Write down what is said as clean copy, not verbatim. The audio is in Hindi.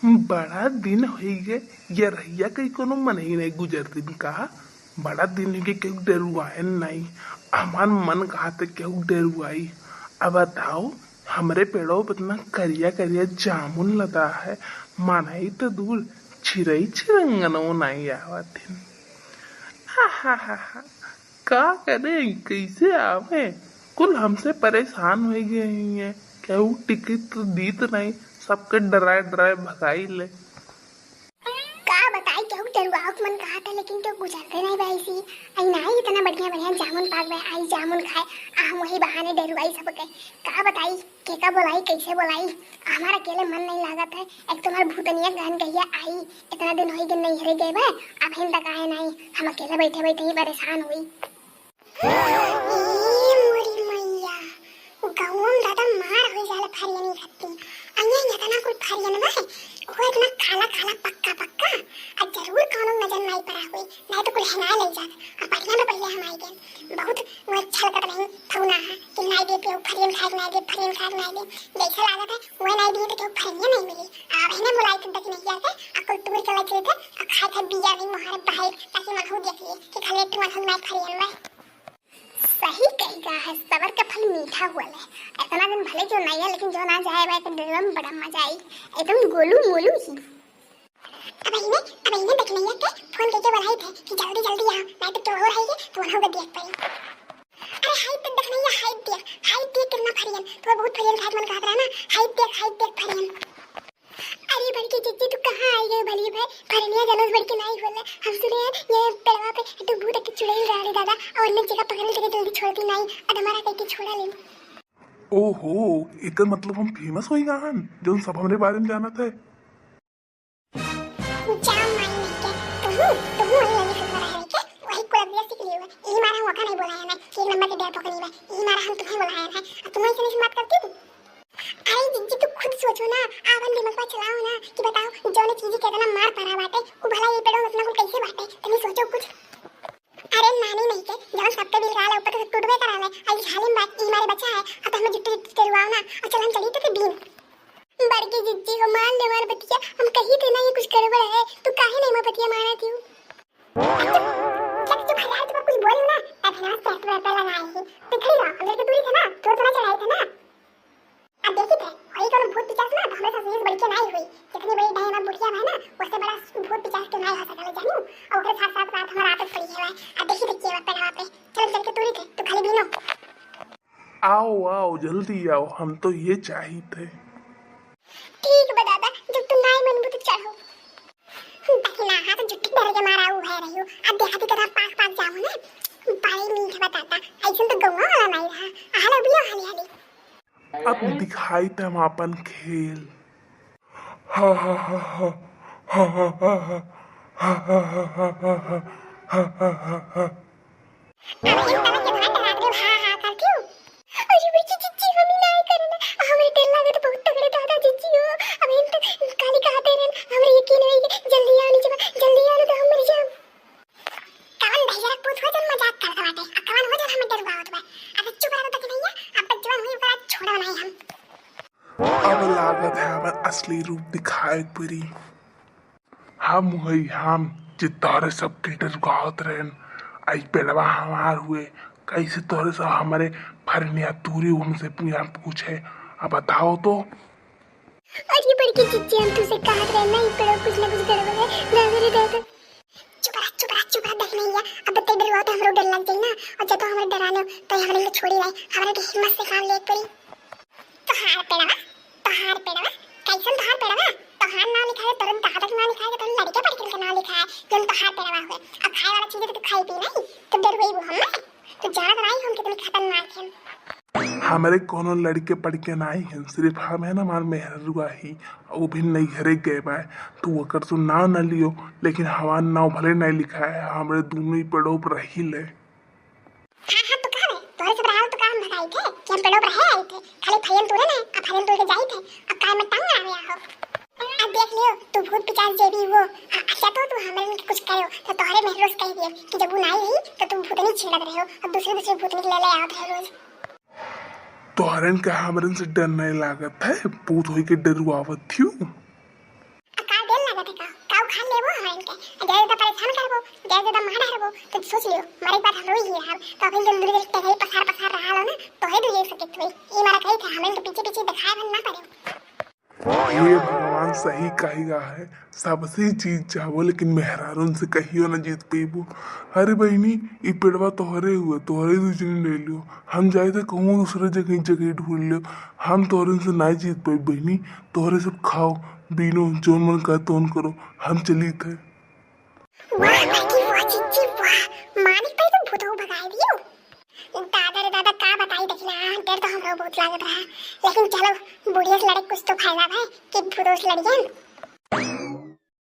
बड़ा दिन हो गए ये रहिया कहीं कोनो मन ही नहीं गुजर दिन कहा। बड़ा दिन हो गए केहू डरुआए नहीं। हमार मन कहा था केहू डरुआई। अब बताओ, हमरे पेड़ों पर इतना करिया करिया जामुन लदा है। मानाई तो दूर छिरई छिरंगनो नहीं आवत है। हा हा हा हा। का करें कैसे आवे। कुल हमसे परेशान हो गए हैं। केहू टिकट तो दीत नहीं। सबके डराए डराए भगाई ले। का बताई केहू डरुआवत मन कहा था, लेकिन तो गुजरते नहीं भाई सी। आई नहीं इतना बढ़िया बढ़िया जामुन पाक गए, आई जामुन खाए। हम वही बहाने डरुआई सब के। का बताई के का बोलाई कैसे बोलाई। हमारा अकेले मन नहीं लागत है। एक तुम्हार भूतनिया गहन कहिया आई। इतना दिन होई गए नहीं हरे गए बे। अब हिन तक आए नहीं। हम अकेले बैठे बैठे ही परेशान हुई। मोरी मैया गाँव में दादा मार हो जाला फरियनी खत्ती। अन्या इतना कुछ फरियन बा वो इतना काला काला पक्का पक्का। आज जरूर कौनो नजर नहीं पड़ा हुई, नहीं तो कुल हिना ले जात। अब बढ़िया में बढ़िया हम आई गए। बहुत वो अच्छा लगता नहीं फौना है कि नहीं दे पे फरियन खाए नहीं दे, फरियन खाए नहीं दे। जैसा लागत है वो नहीं दिए तो फरियन नहीं मिली। अब इन्हें बुलाई तो तक नहीं आते। अकल टूर चला चले थे और खाए थे बिया नहीं मोहर बाहर ताकि मन हो देखिए कि खाली टूर हम नहीं फरियन में। सही कहेगा है, सबर का फल मीठा हुआ है। इतना दिन भले जो नहीं है, लेकिन जो ना जाए वह तो दिल में बड़ा मजा आई। एकदम गोलू मोलू ही। अब इन्हें देख नहीं है के फोन करके बुलाए थे कि जल्दी जल्दी आओ, नहीं तो हो रही है तो वहां का देख पाई। अरे हाइट देख नहीं है, हाइट देख कितना फरियन। तो बहुत फरियन खात मन कहत रहा ना। हाइट देख फरियन। अरे बड़की चिच्ची तू कहाँ आई गई भली भाई। फरनिया जनोस बड़की नहीं बोले। हम सुने ये पेड़वा पे तो भूत के चुड़ैल रह रही दादा, और ने जगह पकड़ने के जल्दी छोड़ती नहीं। अब हमारा कहीं छोड़ा ले। ओहो, एक मतलब हम फेमस हो गए जो सब हमरे बारे में जाना था। जाम माई नहीं के तुम वही लगी सुन रहा है के वही कोलबिया सीख लियो। ई मारा हम का नहीं बोला है ना कि एक नंबर के डर पकड़ी है। ई मारा हम तुम्हें बोला है ना, और तुम ऐसे नहीं बात करती। अरे जिज्जी तू खुद सोचो ना, आवन दिमाग में चलाओ ना कि बताओ जो ने चीज कितना मार पड़ा बाटे वो भला ये पेड़ों अपना को कैसे बाटे। तुम सोचो कुछ। अरे नानी नहीं के जब सबके बिल काला ऊपर से टूटवे करा ले। आई हालिम बात ई मारे बच्चा है अब हमें जुट्टी करवाओ ना और चल हम चली तो बीन। बड़की जिज्जी को मान ले मार बतिया। हम कही थे ना ये कुछ गड़बड़ है, तू काहे नहीं मार बतिया माना थी। जब तू भला तो कुछ बोलो ना, अब ना सेट पे लगाई थी तो खड़ी रहो। अगर तो दूरी था ना तो चढ़ाई था ना। अब देखी थे वही तो भूत पिचास ना हमें ससुर बड़ी के नहीं हुई। कितनी बड़ी डायना बुढ़िया है ना, उससे बड़ा भूत पिचास तो नहीं हो सकता जानू। और उसके साथ साथ रात हमारा आदत पड़ी है। अब देखी थे केवल पेड़वा पे चल चल के दूरी थे तो खाली बीनो। आओ आओ जल्दी आओ, हम तो ये चाहिए थे। ठीक बा दादा, जब तुम नहीं मनबू तो चढ़ो। ताकि ना हाथ जुट्टी डर के मारा वो है रही हो। अब देखा की तरह पास पास जाओ ना। पानी मीठा बताता ऐसा तो गवा वाला नहीं रहा। हाल बियो हाली हाली। अब दिखाई तम अपन खेल। हा हा हा हा हा हा हा हा हा हा हा हा हा हा हा हा। अब इन तरह के भाई डरा दे हां करती हूं। अरे बच्ची चिच्ची हम नहीं करना। हमें डर लगे तो बहुत तगड़े दादा चिच्ची हो। अब इन तक काली कहते रहे हमें यकीन है कि जल्दी आओ नीचे जल्दी आओ तो हम मर जाओ। कवन भैया पूछ हो जन मजाक करता बाटे। कवन हो जन हमें डरवावत बा। अब चुप रहो तक नहीं है। अब जवान हुई पर छोड़ो नहीं हम। अब लागत है हमार असली रूप दिखाए परी। हम हुई हम जितारे सब के डर रहन। आई पेड़वा हमार हुए कैसे तोरे से हमारे फरनिया दूरी उनसे पूछे। अब बताओ तो। अरे बड़की चिच्ची हम तुझसे कहा रहे नहीं पेड़ो कुछ ना कुछ गड़बड़ है। मेरे दादा चुप रहा देख नहीं है। अब बत्ते डरवा तो हमरो डर लग जाई ना। और जब तो हमें डराने तो हमरे को छोड़ी रहे। हमरे की हिम्मत से काम ले करी। तो हार पेड़वा कैसन तो हार पेड़वा। तो हार ना लिखा है तुरंत दादा का नाम लिखा है तो लड़के पढ़ के नाम लिखा है जो तो हार पेड़वा हुए। अब खाए वाला चीज तो खाई पी नहीं तो डर गई वो हम तो जाना तो नहीं हम कितने खतरनाक हैं। हमारे कोनो लड़के पढ़ के नहीं है, सिर्फ हम है ना मार मेहरुआ ही। वो भी नहीं हरे गए बाय तो अगर तो नाव न लियो, लेकिन हमारा नाव भले नहीं लिखा है। हमारे दोनों ही पेड़ों पर ही ले। हाँ तो कहा है तोरे से रहा तो काम भगाई थे कि हम पेड़ों पर है आए थे। खाली फरियन तोड़े ना अब फरियन तोड़ के जाई थे। अब काय में टांग आ गया हो। अब देख लियो तू भूत पिचास जे भी वो अच्छा तो तू हमारे में कुछ करो तो तोहरे में रोज कह दियो कि जब वो नहीं रही तो तुम भूतनी छिड़क रहे हो। अब दूसरे भूतनी ले ले आओ थे रोज। तोहरन का हमरन से डर नहीं लागत है। पूत होई के डरुआवत थी। जैसे तो मार हरबो तो सोच लियो मारे बात हम रोई ही रहब तो अभी जल्दी जल्दी टहल पसार पसार रहा लो ना तो हे दुए सके तोई ई मारा कही थे हमें तो पीछे पीछे दिखाए बन ना पड़े। ये भगवान सही कहिगा है, सबसे चीज चाहो लेकिन मेहरारून से कहियो ना जीत पेबो। अरे बहनी ई पेड़वा तोहरे हुए, तोहरे दूसरी ले लियो, हम जाए थे कहूँ दूसरे जगह ढूंढ लियो, हम तोहरे से ना जीत पाई बहनी। तोहरे सब खाओ बीनो जोन मन का तोन करो, हम चली थे। वाह